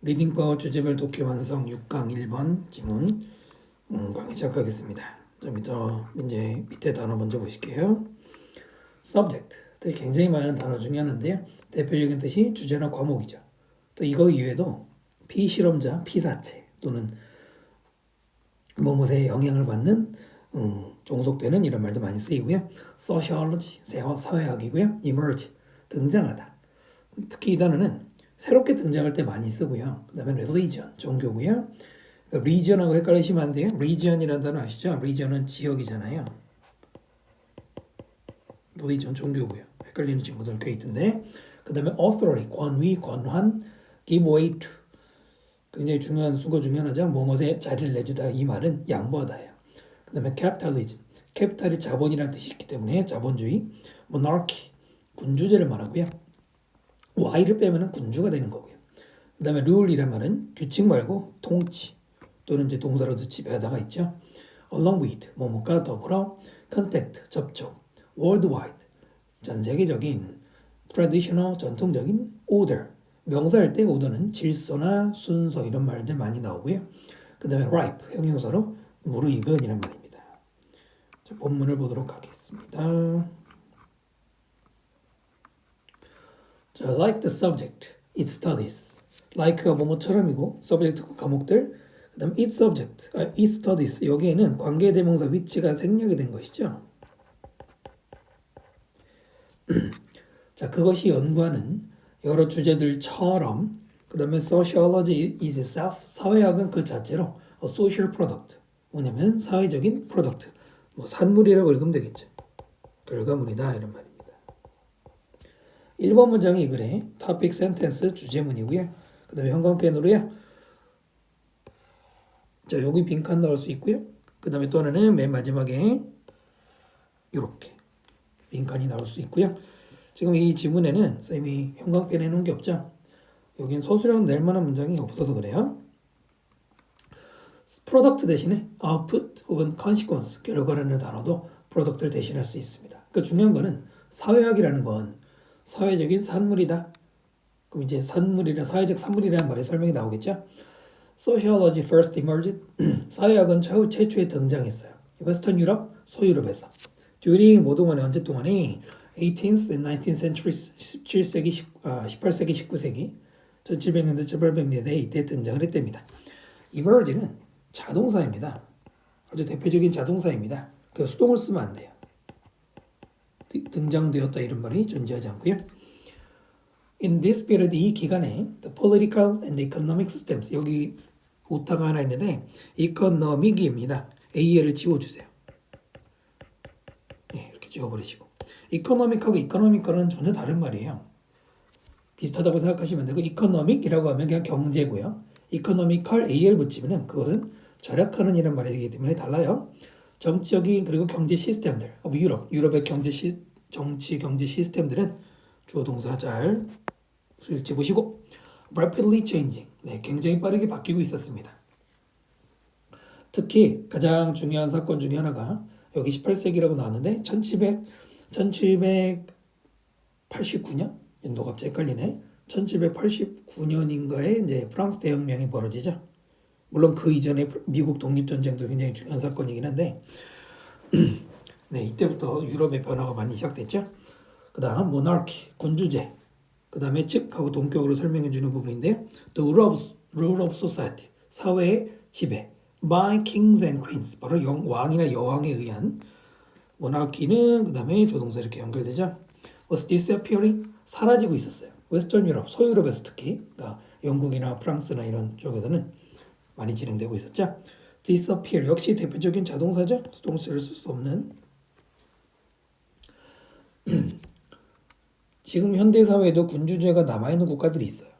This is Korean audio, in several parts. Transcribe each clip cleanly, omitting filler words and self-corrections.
리딩 파워 주제별 독해 완성 6강 1번 지문 강의 시작하겠습니다. 이제 밑에 단어 먼저 보실게요. subject, 뜻이 굉장히 많은 단어 중에 하나인데요. 대표적인 뜻이 주제나 과목이죠. 또 이거 이외에도 피실험자, 피사체 또는 뭐뭐에 영향을 받는 종속되는 이런 말도 많이 쓰이고요. sociology, 사회학이고요. emerge, 등장하다. 특히 이 단어는 새롭게 등장할 때 많이 쓰고요. 그 다음에 religion, 종교고요. region하고 헷갈리시면 안 돼요. region이라는 단어 아시죠? region은 지역이잖아요. religion, 종교고요. 헷갈리는 친구들 꽤 있던데. 그 다음에 authority, 권위, 권한, give way to. 굉장히 중요한 수거 중에 하나죠. 뭐뭐에 자리를 내주다. 이 말은 양보하다예요. 그 다음에 capitalism, capital이 자본이라는 뜻이 있기 때문에 자본주의. monarchy, 군주제를 말하고요. y를 빼면 군주가 되는 거고요. 그 다음에 rule이란 말은 규칙 말고 통치 또는 이제 동사로도 지배하다가 있죠. along with, 뭐뭐가 더불어, contact, 접촉, worldwide, 전 세계적인, traditional, 전통적인, order, 명사일 때 order는 질서나 순서 이런 말들 많이 나오고요. 그 다음에 ripe, 형용사로 무르익은 이란 말입니다. 자, 본문을 보도록 하겠습니다. 자, like the subject, it studies. like가 뭐뭐처럼이고 subject 과목들. 그다음 it subject, it studies. 여기에는 관계대명사 위치가 생략이 된 것이죠. 자, 그것이 연구하는 여러 주제들처럼. 그다음에 sociology is itself. 사회학은 그 자체로 a social product. 뭐냐면 사회적인 프로덕트. 뭐 산물이라고 읽으면 되겠죠. 결과물이다 이런 말입니다. 1번 문장이 그래. topic sentence 주제문이고요. 그 다음에 형광펜으로요. 자, 여기 빈칸 넣을 수 있고요. 그 다음에 또 하나는 맨 마지막에 이렇게 빈칸이 나올 수 있고요. 지금 이 지문에는 선생님이 형광펜 해놓은 게 없죠. 여기는 서술형 낼 만한 문장이 없어서 그래요. 프로덕트 대신에 output 혹은 consequence, 결과라는 단어도 프로덕트를 대신할 수 있습니다. 그러니까 중요한 거는 사회학이라는 건 사회적인 산물이다. 그럼 이제 산물이라 사회적 산물이라는 말에 설명이 나오겠죠. Sociology first emerged. 사회학은 최초에 등장했어요. 웨스턴 유럽, 소유럽에서. During 뭐 동안에 언제 동안에 18th and 19th centuries, 17세기, 18세기, 19세기, 1700년대, 1800년대 이때 등장을 했답니다. emerge는 자동사입니다. 아주 대표적인 자동사입니다. 그 수동을 쓰면 안 돼요. 등장되었다 이런 말이 존재하지 않고요. In this period, 이 기간에 the political and economic systems, 여기 오타가 하나 있는데 economic입니다. AL을 지워주세요. 네, 이렇게 지워버리시고 economic하고 economical은 전혀 다른 말이에요. 비슷하다고 생각하시면 되고 economic이라고 하면 그냥 경제고요. economical AL 붙이면 그것은 절약하는 이란 말이 되기 때문에 달라요. 정치적인 그리고 경제 시스템들, 유럽의 정치 경제 시스템들은 주어 동사 잘 수일지 보시고 rapidly changing, 네, 굉장히 빠르게 바뀌고 있었습니다. 특히 가장 중요한 사건 중에 하나가 여기 18세기라고 나왔는데 1789년 연도 갑자기 헷갈리네. 1789년인가에 이제 프랑스 대혁명이 벌어지죠. 물론 그 이전에 미국 독립전쟁도 굉장히 중요한 사건이긴 한데 네, 이때부터 유럽의 변화가 많이 시작됐죠. 그 다음 monarchy, 군주제. 그 다음에 측하고 동격으로 설명해 주는 부분인데요. The rule of society, 사회의 지배. By kings and queens, 바로 왕이나 여왕에 의한. monarchy는 그 다음에 조동사 이렇게 연결되죠. Was disappearing, 사라지고 있었어요. 웨스턴 유럽, 소유럽에서 특히, 그러니까 영국이나 프랑스나 이런 쪽에서는 많이 진행되고 있었죠. disappear, 역시 대표적인 자동사죠. 수동사를 쓸 수 없는. 지금 현대사회에도 군주제가 남아있는 국가들이 있어요.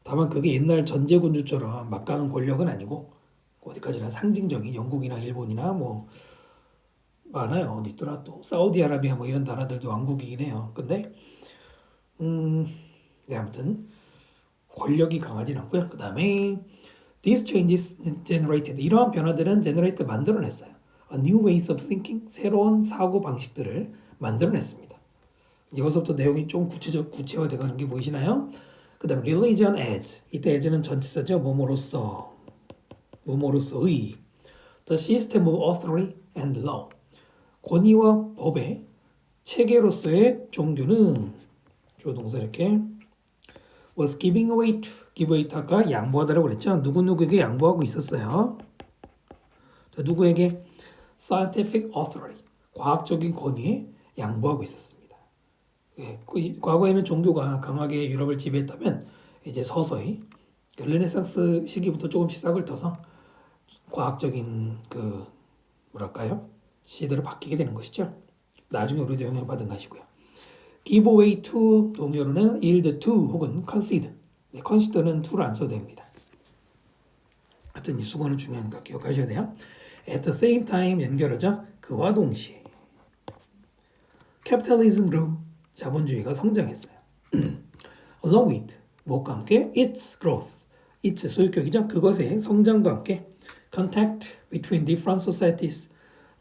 다만 그게 옛날 전제군주처럼 막강한 권력은 아니고 어디까지나 상징적인 영국이나 일본이나 뭐 많아요. 어디 있더라 또 사우디아라비아 뭐 이런 나라들도 왕국이긴 해요. 근데 네, 아무튼 권력이 강하진 않고요. 그 다음에 These changes generated, 이러한 변화들은 generate 만들어냈어요. A new ways of thinking, 새로운 사고 방식들을 만들어냈습니다. 이것부터 내용이 좀 구체화되가는 게 보이시나요? 그 다음 religion as. 이때 as는 전치사죠. 뭐뭐로서, 뭐뭐로서의. The system of authority and law. 권위와 법의 체계로서의 종교는 주어 동사 이렇게 was giving away to. give away to 아까 양보하다라고 그랬죠. 누구누구에게 양보하고 있었어요. 자, 누구에게? scientific authority. 과학적인 권위에 양보하고 있었습니다. 예, 과거에는 종교가 강하게 유럽을 지배했다면 이제 서서히 르네상스 시기부터 조금씩 싹을 터서 과학적인 그 뭐랄까요? 시대로 바뀌게 되는 것이죠. 나중에 우리도 영향받은 것이고요. give away to 동요로는 yield to 혹은 concede. 네, consider는 to를 안 써도 됩니다. 하여튼 이 수건은 중요하니까 기억하셔야 돼요. At the same time 연결하자 그와 동시에 capitalism로 자본주의가 성장했어요. Along with 무엇과 함께 its growth, its 소유격이죠. 그것의 성장과 함께 contact between different societies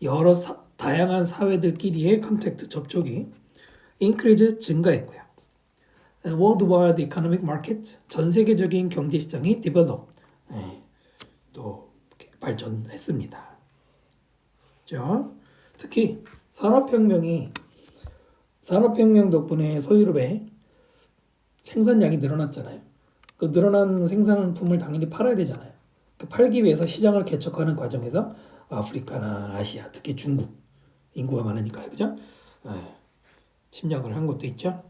여러 다양한 사회들끼리의 컨택트 접촉이 increase 증가했고요. Worldwide economic market 전 세계적인 경제 시장이 develop 또 발전했습니다. 그렇죠? 특히 산업혁명 덕분에 서유럽의 생산량이 늘어났잖아요. 그 늘어난 생산품을 당연히 팔아야 되잖아요. 그 팔기 위해서 시장을 개척하는 과정에서 아프리카나 아시아, 특히 중국 인구가 많으니까요, 그죠? 침략을 한 것도 있죠.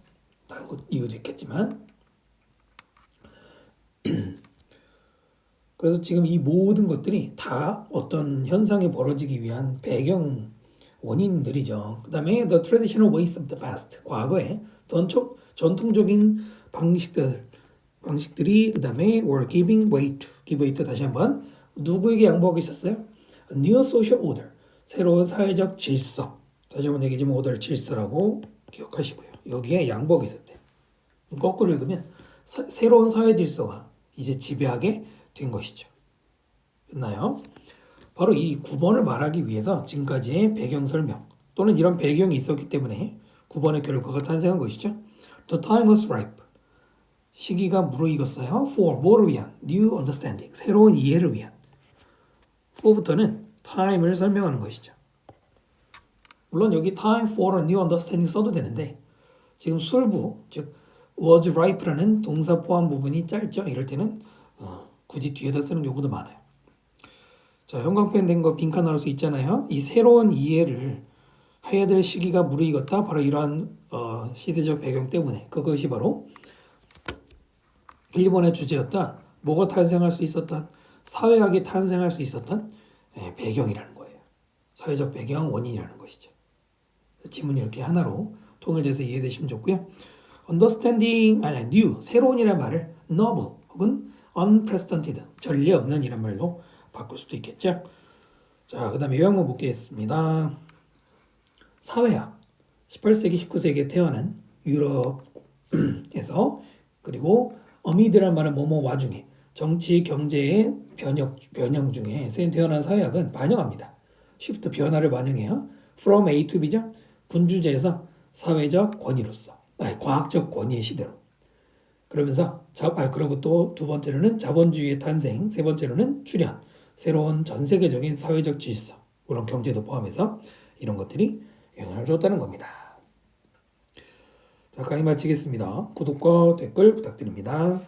다른 것 이유도 있겠지만. 그래서 지금 이 모든 것들이 다 어떤 현상이 벌어지기 위한 배경 원인들이죠. 그 다음에 the traditional ways of the past, 과거의 전통적인 방식들이 그 다음에 were giving way to 다시 한번 누구에게 양보하고 있었어요? A new social order, 새로운 사회적 질서. 다시 한번 얘기하지만 order 질서라고 기억하시고요. 여기에 양보하고 있었대요. 거꾸로 읽으면 새로운 사회 질서가 이제 지배하게 된 것이죠. 됐나요? 바로 이 9번을 말하기 위해서 지금까지의 배경 설명 또는 이런 배경이 있었기 때문에 9번의 결과가 탄생한 것이죠. The time was ripe. 시기가 무르익었어요. For 뭐를 위한? New understanding. 새로운 이해를 위한. for부터는 time을 설명하는 것이죠. 물론 여기 time for a new understanding 써도 되는데 지금 술부 즉 was ripe라는 동사 포함 부분이 짧죠. 이럴 때는 굳이 뒤에다 쓰는 경우도 많아요. 자, 형광펜 된 거 빈칸 나올 수 있잖아요. 이 새로운 이해를 해야 될 시기가 무르익었다. 바로 이러한 시대적 배경 때문에 그것이 바로 일본의 주제였던 뭐가 탄생할 수 있었던 사회학이 탄생할 수 있었던 배경이라는 거예요. 사회적 배경 원인이라는 것이죠. 지문이 이렇게 하나로 통일돼서 이해되시면 좋고요. understanding new 새로운이라는 말을 novel 혹은 unprecedented 전례 없는 이란 말로 바꿀 수도 있겠죠. 자, 그 다음에 요약문 보겠습니다. 사회학 18세기 19세기에 태어난 유럽에서 그리고 어미드란 말은 뭐뭐 와중에 정치 경제의 변형 중에 태어난 사회학은 반영합니다. shift 변화를 반영해요. from A to B죠. 군주제에서 사회적 권위로서 과학적 권위의 시대로. 그러면서 그리고 또 두 번째로는 자본주의의 탄생, 세 번째로는 출현, 새로운 전 세계적인 사회적 질서, 물론 경제도 포함해서 이런 것들이 영향을 줬다는 겁니다. 자, 강의 마치겠습니다. 구독과 댓글 부탁드립니다.